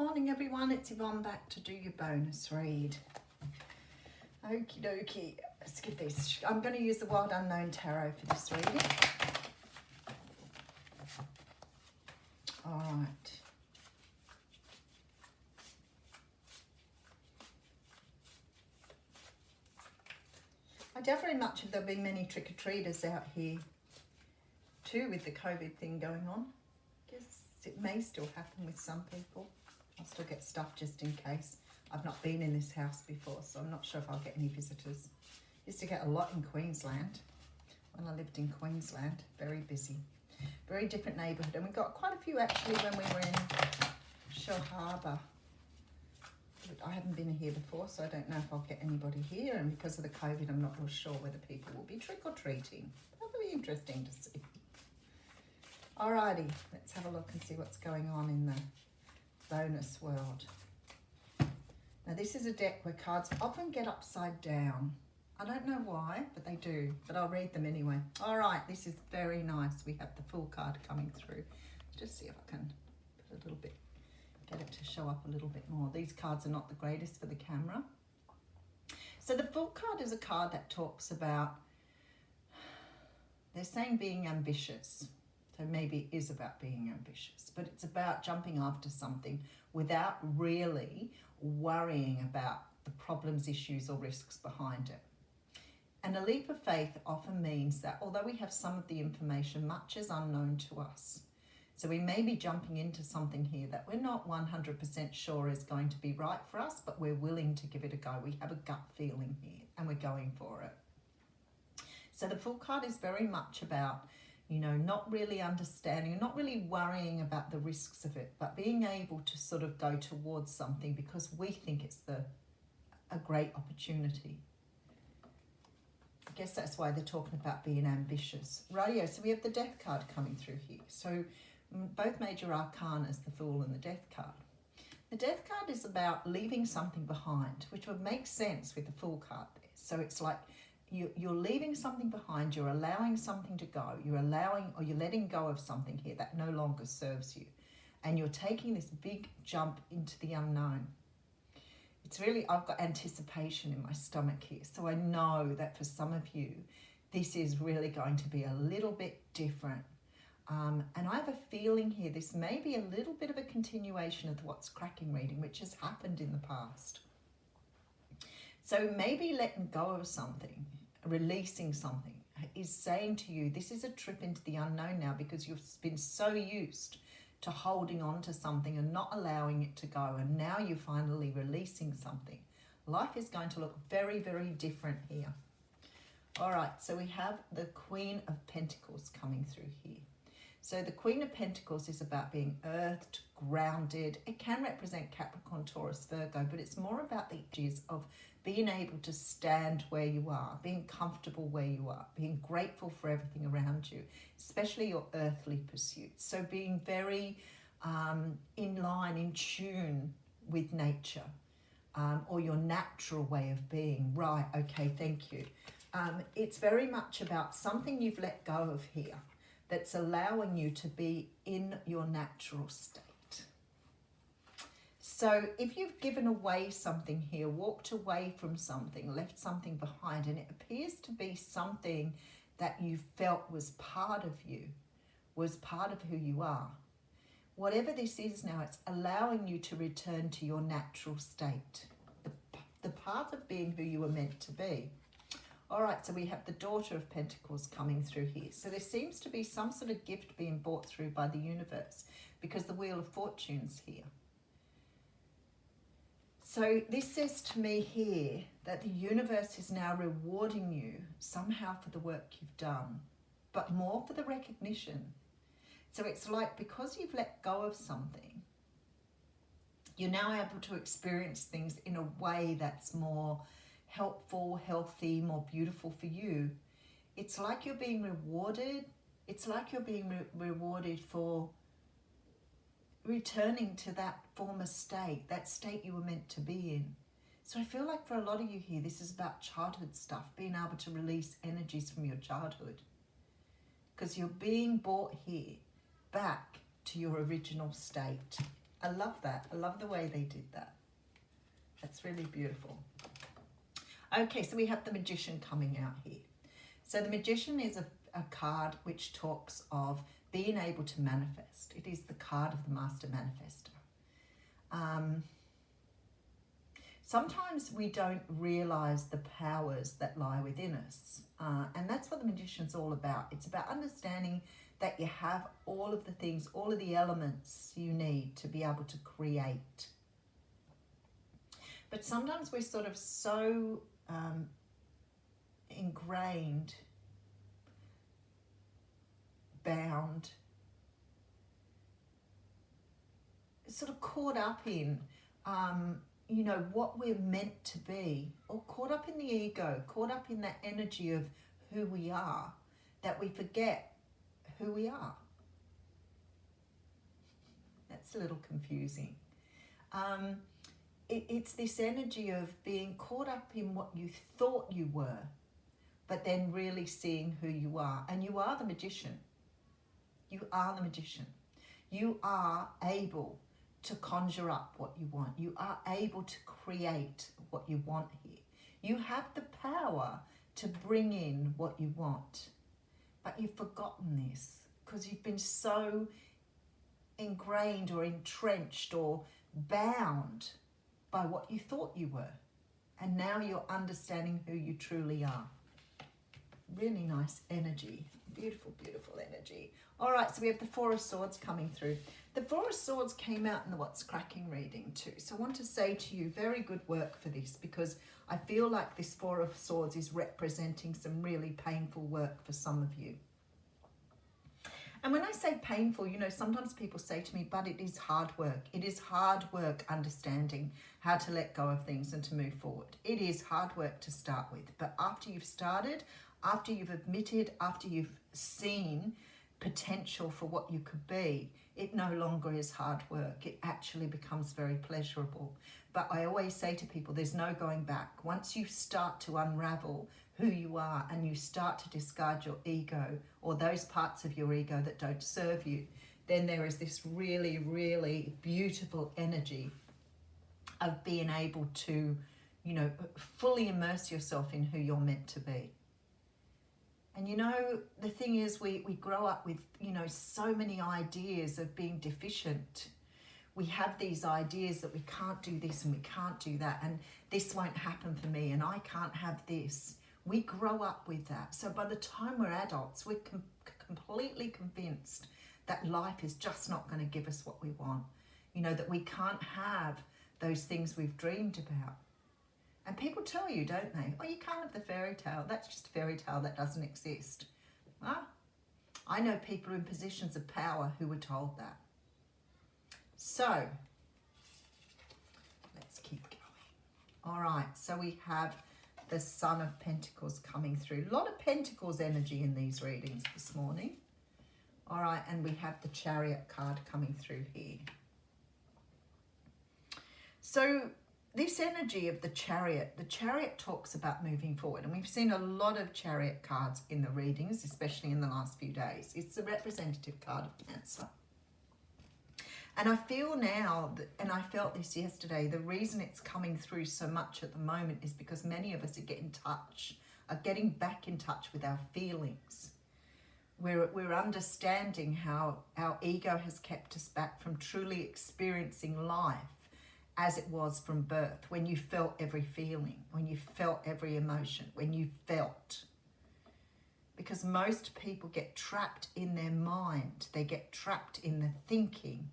morning everyone, it's Yvonne back to do your bonus read. Okie dokie, let's give this, I'm going to use the Wild Unknown Tarot for this reading. Alright. I doubt very much if there'll be many trick-or-treaters out here too with the COVID thing going on. I guess it may still happen with some people. I'll still get stuff just in case. I've not been in this house before, so I'm not sure if I'll get any visitors. Used to get a lot in Queensland when I lived in Queensland. Very busy. Very different neighbourhood. And we got quite a few actually when we were in Shell Harbour. But I haven't been here before, so I don't know if I'll get anybody here. And because of the COVID, I'm not real sure whether people will be trick-or-treating. That'll be interesting to see. Alrighty, let's have a look and see what's going on in the bonus world. Now this is a deck where cards often get upside down. I don't know why, but they do, but I'll read them anyway. Alright, this is very nice. We have the full card coming through. Let's just see if I can put a little bit, get it to show up a little bit more. These cards are not the greatest for the camera. So the full card is a card that talks about, they're saying being ambitious. So maybe it is about being ambitious, but it's about jumping after something without really worrying about the problems, issues, or risks behind it. And a leap of faith often means that although we have some of the information, much is unknown to us. So we may be jumping into something here that we're not 100% sure is going to be right for us, but we're willing to give it a go. We have a gut feeling here and we're going for it. So the full card is very much about, you know, not really understanding, not really worrying about the risks of it, but being able to sort of go towards something because we think it's a great opportunity. I guess that's why they're talking about being ambitious. Rightio, so we have the Death card coming through here. So both major arcanas, the Fool and the Death card. The Death card is about leaving something behind, which would make sense with the Fool card there. So it's like, you're leaving something behind, you're allowing something to go, you're allowing or you're letting go of something here that no longer serves you. And you're taking this big jump into the unknown. It's really, I've got anticipation in my stomach here. So I know that for some of you, this is really going to be a little bit different. And I have a feeling here, this may be a little bit of a continuation of what's cracking reading, which has happened in the past. So maybe letting go of something, releasing something, is saying to you, this is a trip into the unknown now because you've been so used to holding on to something and not allowing it to go. And now you're finally releasing something. Life is going to look very, very different here. All right, so we have the Queen of Pentacles coming through here. So the Queen of Pentacles is about being earthed, grounded. It can represent Capricorn, Taurus, Virgo, but it's more about the edges of being able to stand where you are, being comfortable where you are, being grateful for everything around you, especially your earthly pursuits. So being very in line, in tune with nature, or your natural way of being. Right, okay, thank you. It's very much about something you've let go of here that's allowing you to be in your natural state. So if you've given away something here, walked away from something, left something behind, and it appears to be something that you felt was part of you, was part of who you are, whatever this is now, it's allowing you to return to your natural state, the path of being who you were meant to be. All right, so we have the Daughter of Pentacles coming through here. So there seems to be some sort of gift being brought through by the universe because the Wheel of Fortune's here. So this says to me here that the universe is now rewarding you somehow for the work you've done, but more for the recognition. So it's like because you've let go of something, you're now able to experience things in a way that's more helpful, healthy, more beautiful for you. It's like you're being rewarded. It's like you're being rewarded for returning to that former state, that state you were meant to be in. So I feel like for a lot of you here, this is about childhood stuff, being able to release energies from your childhood. Because you're being brought here back to your original state. I love that. I love the way they did that. That's really beautiful. Okay, so we have the Magician coming out here. So the Magician is a card which talks of being able to manifest. It is the card of the Master Manifestor. Sometimes we don't realize the powers that lie within us. And that's what the Magician's all about. It's about understanding that you have all of the things, all of the elements you need to be able to create. But sometimes we're sort of so ingrained, bound, sort of caught up in you know, what we're meant to be, or caught up in the ego, caught up in that energy of who we are, that we forget who we are. That's a little confusing. It's this energy of being caught up in what you thought you were, but then really seeing who you are. And you are the Magician. You are the Magician. You are able to conjure up what you want. You are able to create what you want here. You have the power to bring in what you want. But you've forgotten this because you've been so ingrained or entrenched or bound by what you thought you were. And now you're understanding who you truly are. Really nice energy. Beautiful, beautiful energy. All right, so we have the Four of Swords coming through. The Four of Swords came out in the What's Cracking reading too. So I want to say to you, very good work for this, because I feel like this Four of Swords is representing some really painful work for some of you. And when I say painful, you know, sometimes people say to me, but it is hard work. It is hard work understanding how to let go of things and to move forward. It is hard work to start with. But after you've started, after you've admitted, after you've seen potential for what you could be, it no longer is hard work. It actually becomes very pleasurable. But I always say to people, there's no going back. Once you start to unravel who you are and you start to discard your ego or those parts of your ego that don't serve you, then there is this really, really beautiful energy of being able to, you know, fully immerse yourself in who you're meant to be. And you know, the thing is, we grow up with, you know, so many ideas of being deficient. We have these ideas that we can't do this and we can't do that, and this won't happen for me, and I can't have this. We grow up with that. So by the time we're adults, we're completely convinced that life is just not going to give us what we want. You know, that we can't have those things we've dreamed about. And people tell you, don't they? Oh, you can't have the fairy tale. That's just a fairy tale that doesn't exist. Well, I know people in positions of power who were told that. So, let's keep going. All right, so we have the Son of Pentacles coming through. A lot of Pentacles energy in these readings this morning. All right, and we have the Chariot card coming through here. So, this energy of the Chariot talks about moving forward. And we've seen a lot of Chariot cards in the readings, especially in the last few days. It's the representative card of Cancer. And I feel now, and I felt this yesterday, the reason it's coming through so much at the moment is because many of us are getting back in touch with our feelings. We're understanding how our ego has kept us back from truly experiencing life as it was from birth, when you felt every feeling, when you felt every emotion, when you felt. Because most people get trapped in their mind. They get trapped in the thinking.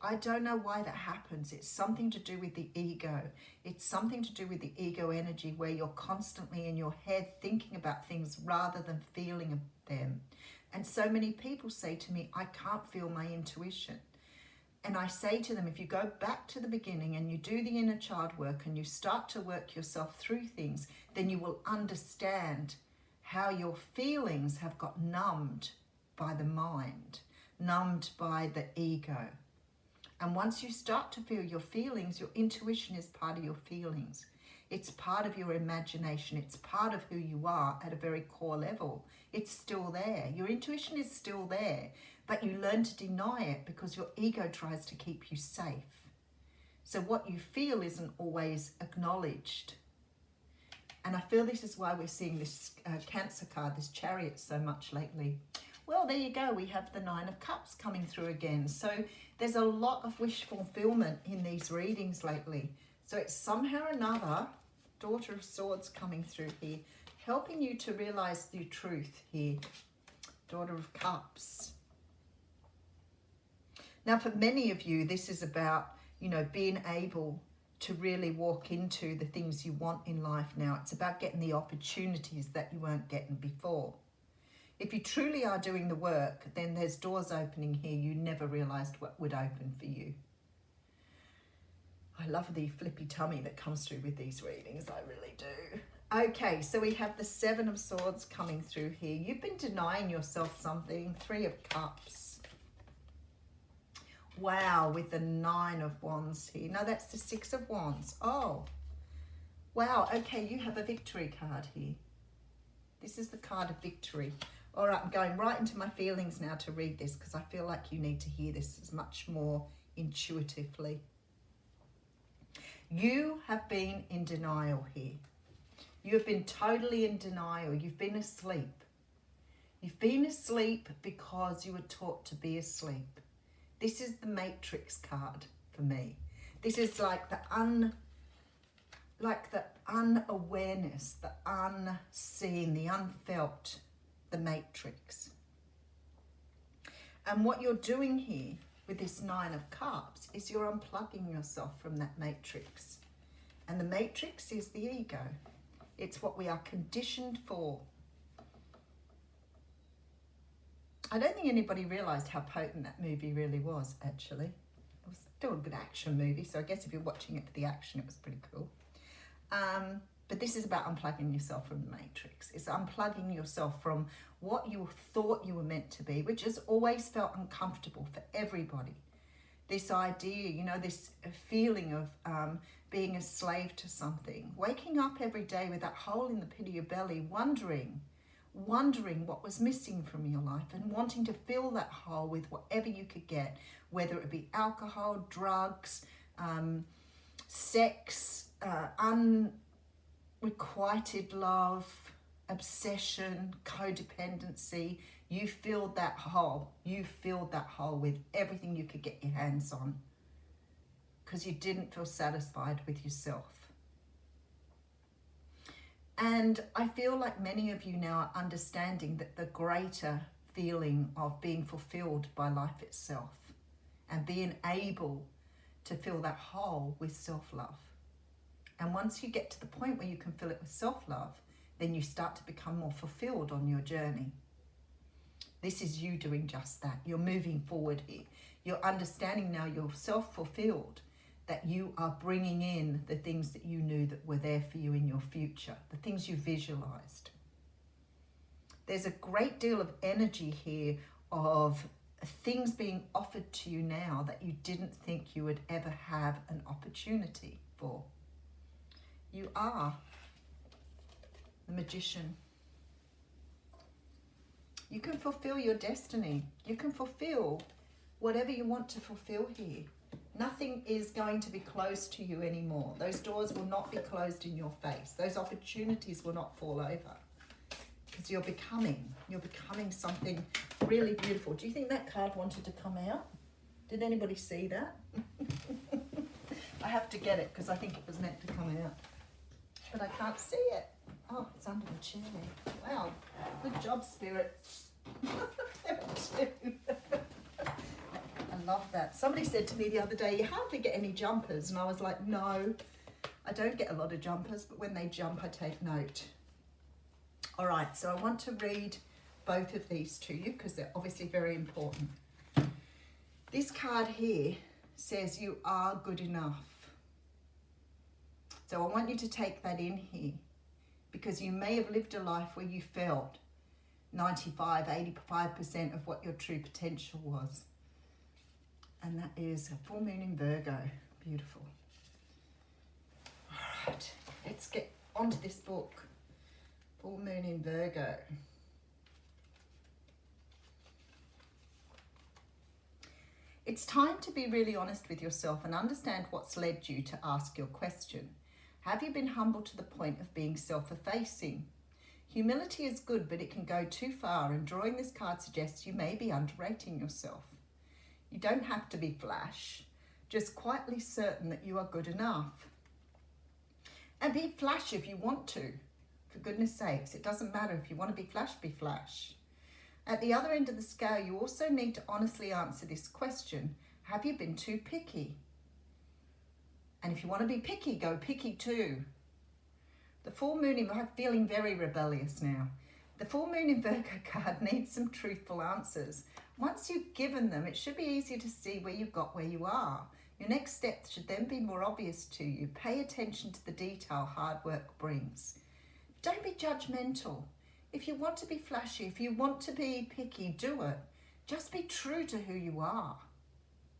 I don't know why that happens. It's something to do with the ego. It's something to do with the ego energy, where you're constantly in your head thinking about things rather than feeling them. And so many people say to me, I can't feel my intuition. And I say to them, if you go back to the beginning and you do the inner child work and you start to work yourself through things, then you will understand how your feelings have got numbed by the mind, numbed by the ego. And once you start to feel your feelings, your intuition is part of your feelings. It's part of your imagination. It's part of who you are at a very core level. It's still there. Your intuition is still there. but you learn to deny it because your ego tries to keep you safe. So what you feel isn't always acknowledged. And I feel this is why we're seeing this Cancer card, this Chariot, so much lately. Well, there you go. We have the Nine of Cups coming through again. So there's a lot of wish fulfillment in these readings lately. So it's somehow or another, Daughter of Swords coming through here, helping you to realize the truth here. Daughter of Cups. Now, for many of you, this is about, you know, being able to really walk into the things you want in life now. It's about getting the opportunities that you weren't getting before. If you truly are doing the work, then there's doors opening here you never realized what would open for you. I love the flippy tummy that comes through with these readings. I really do. Okay, so we have the Seven of Swords coming through here. You've been denying yourself something. Three of Cups. Wow, with the Nine of Wands here. No, that's the Six of Wands. Oh, wow. Okay, you have a victory card here. This is the card of victory. All right, I'm going right into my feelings now to read this because I feel like you need to hear this much more intuitively. You have been in denial here. You have been totally in denial. You've been asleep. You've been asleep because you were taught to be asleep. This is the Matrix card for me. This is like the unawareness, the unseen, the unfelt, the Matrix. And what you're doing here with this Nine of Cups is you're unplugging yourself from that Matrix. And the Matrix is the ego. It's what we are conditioned for. I don't think anybody realised how potent that movie really was, actually. It was still a good action movie, so I guess if you're watching it for the action, it was pretty cool. But this is about unplugging yourself from the Matrix. It's unplugging yourself from what you thought you were meant to be, which has always felt uncomfortable for everybody. This idea, you know, this feeling of being a slave to something. Waking up every day with that hole in the pit of your belly, wondering what was missing from your life and wanting to fill that hole with whatever you could get, whether it be alcohol, drugs, sex, unrequited love, obsession, codependency. You filled that hole. You filled that hole with everything you could get your hands on because you didn't feel satisfied with yourself. And I feel like many of you now are understanding that the greater feeling of being fulfilled by life itself and being able to fill that hole with self-love. And once you get to the point where you can fill it with self-love, then you start to become more fulfilled on your journey. This is you doing just that. You're moving forward here. You're understanding now you're self-fulfilled, that you are bringing in the things that you knew that were there for you in your future, the things you visualized. There's a great deal of energy here of things being offered to you now that you didn't think you would ever have an opportunity for. You are the Magician. You can fulfill your destiny. You can fulfill whatever you want to fulfill here. Nothing is going to be closed to you anymore. Those doors will not be closed in your face. Those opportunities will not fall over because you're becoming something really beautiful. Do you think that card wanted to come out? Did anybody see that? I have to get it because I think it was meant to come out, but I can't see it. Oh, it's under the chair. Wow, good job, Spirit. There were two. I love that. Somebody said to me the other day, you hardly get any jumpers. And I was like, no, I don't get a lot of jumpers, but when they jump, I take note. All right, so I want to read both of these to you because they're obviously very important. This card here says you are good enough. So I want you to take that in here because you may have lived a life where you felt 95, 85% of what your true potential was. And that is a full moon in Virgo. Beautiful. All right, let's get onto this book. Full moon in Virgo. It's time to be really honest with yourself and understand what's led you to ask your question. Have you been humble to the point of being self-effacing? Humility is good, but it can go too far, and drawing this card suggests you may be underrating yourself. You don't have to be flash, just quietly certain that you are good enough. And be flash if you want to. For goodness sakes, it doesn't matter. If you want to be flash, be flash. At the other end of the scale, you also need to honestly answer this question. Have you been too picky? And if you want to be picky, go picky too. The full moon, I'm feeling very rebellious now. The full moon in Virgo card needs some truthful answers. Once you've given them, it should be easier to see where you got where you are. Your next step should then be more obvious to you. Pay attention to the detail hard work brings. Don't be judgmental. If you want to be flashy, if you want to be picky, do it. Just be true to who you are.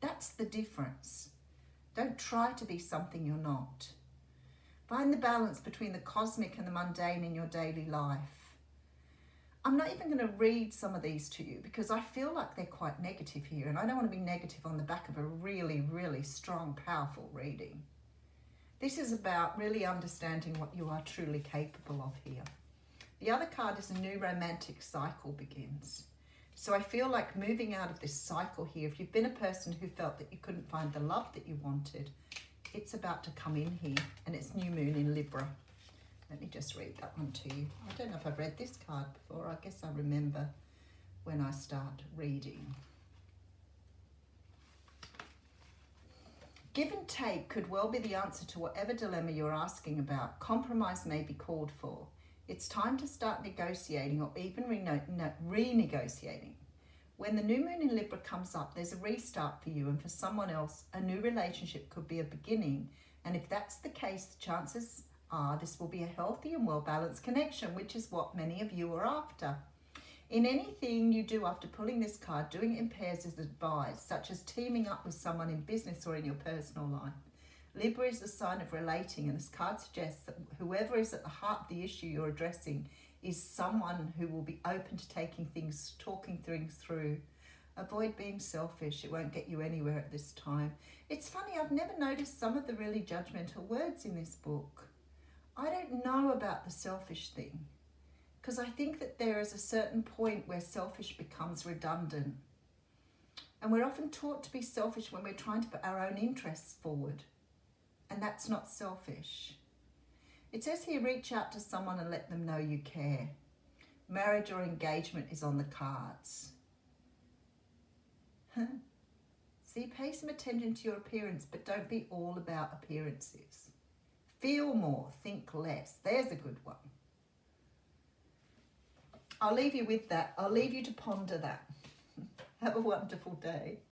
That's the difference. Don't try to be something you're not. Find the balance between the cosmic and the mundane in your daily life. I'm not even going to read some of these to you because I feel like they're quite negative here, and I don't want to be negative on the back of a really, really strong, powerful reading. This is about really understanding what you are truly capable of here. The other card is a new romantic cycle begins. So I feel like moving out of this cycle here, if you've been a person who felt that you couldn't find the love that you wanted, it's about to come in here, and it's new moon in Libra. Let me just read that one to you. I don't know if I've read this card before. I guess I remember when I start reading. Give and take could well be the answer to whatever dilemma you're asking about. Compromise may be called for. It's time to start negotiating or even renegotiating. When the new moon in Libra comes up, there's a restart for you, and for someone else, a new relationship could be a beginning. And if that's the case, the chances are this will be a healthy and well-balanced connection, which is what many of you are after. In anything you do after pulling this card, doing it in pairs is advised, such as teaming up with someone in business or in your personal life. Libra is a sign of relating, and this card suggests that whoever is at the heart of the issue you're addressing is someone who will be open to talking things through. Avoid being selfish. It won't get you anywhere at this time. It's funny, I've never noticed some of the really judgmental words in this book. I don't know about the selfish thing, because I think that there is a certain point where selfish becomes redundant. And we're often taught to be selfish when we're trying to put our own interests forward. And that's not selfish. It says here, reach out to someone and let them know you care. Marriage or engagement is on the cards. See, pay some attention to your appearance, but don't be all about appearances. Feel more, think less. There's a good one. I'll leave you with that. I'll leave you to ponder that. Have a wonderful day.